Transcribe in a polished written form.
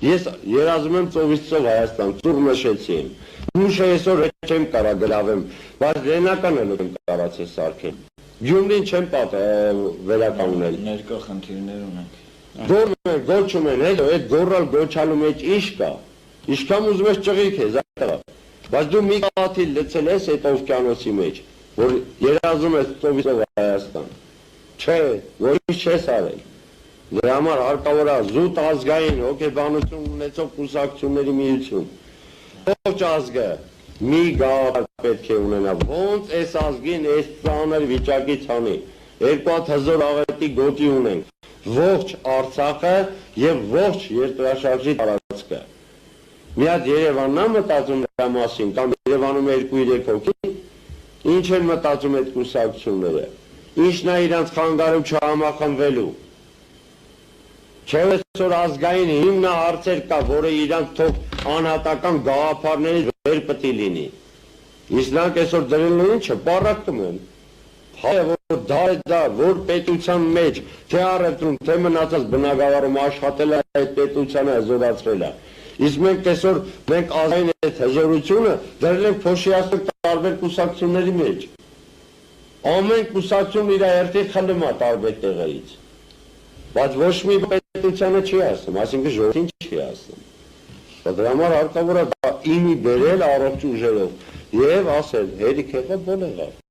Ես երազում եմ ծովից ծով Հայաստան, ծուղ նշեցի եմ։ Ուշը այսօր չեմ կարա գրավեմ, բայց լենական էլ եմ կարացել սարքել։ Գյումրին չեմ վերականգնել։ Ներկա խնդիրներ ունենք։ Գոչում են, հետո այդ գոռալ գոչալու մեջ ինչ կա։ Ինչքան ուզում ես ճղիկ ես, այդտեղ։ Բայց դու մի կաթիլ լցել ես այդ օվկիանոսի մեջ, որ երազում ես ծովից ծով Հայաստան։ Չէ, որից չես արել։ Դրա համար հարկավոր է զուտ ազգային հոգեբանություն ունեցող կուսակցությունների միություն։ Ողջ ազգը մի գաղափար պետք է ունենա, ոնց այս ազգին այս ծանր վիճակից անի։ Երկու հատ հզոր աղետի գոտի ունենք, ողջ Արցախը եւ ողջ երկրաշարժի տարածքը։ Մի հատ Երևանն է մտածում դրա մասին, կամ Երևանում 2-3 հոգի, ինչ են մտածում այդ կուսակցությունները, ինչն է իրանց խանգարում չհամախմբվելու։ Չէ՞ այսօր ազգային հիմնահարցեր կա, որը իրանց թող անհատական գաղափարներից վեր պետք է լինի։ Իսկ նրանք այսօր դրելու ինչը պառակտում են։ Հայը որ դա որ պետության մեջ թե առևտրում, թե մնացած բնակավարում աշխատել է այդ պետությանը հզորացրել է։ Իսկ մենք այսօր մենք ազգային այդ հզորությունը դրել ենք փոշիացնել տարբեր կուսակցությունների մեջ։ Ամեն կուսակցություն իր հերթին խլում է տարբեր տեղերից։ Բայց ոչ մի պետությանը չի ասում, այսինքն ժողովրդին չի ասում։ Դրա համար հարկավոր է իմի բերել առողջ ուժերով եւ ասել հերիք եղավ, բոլ եղավ։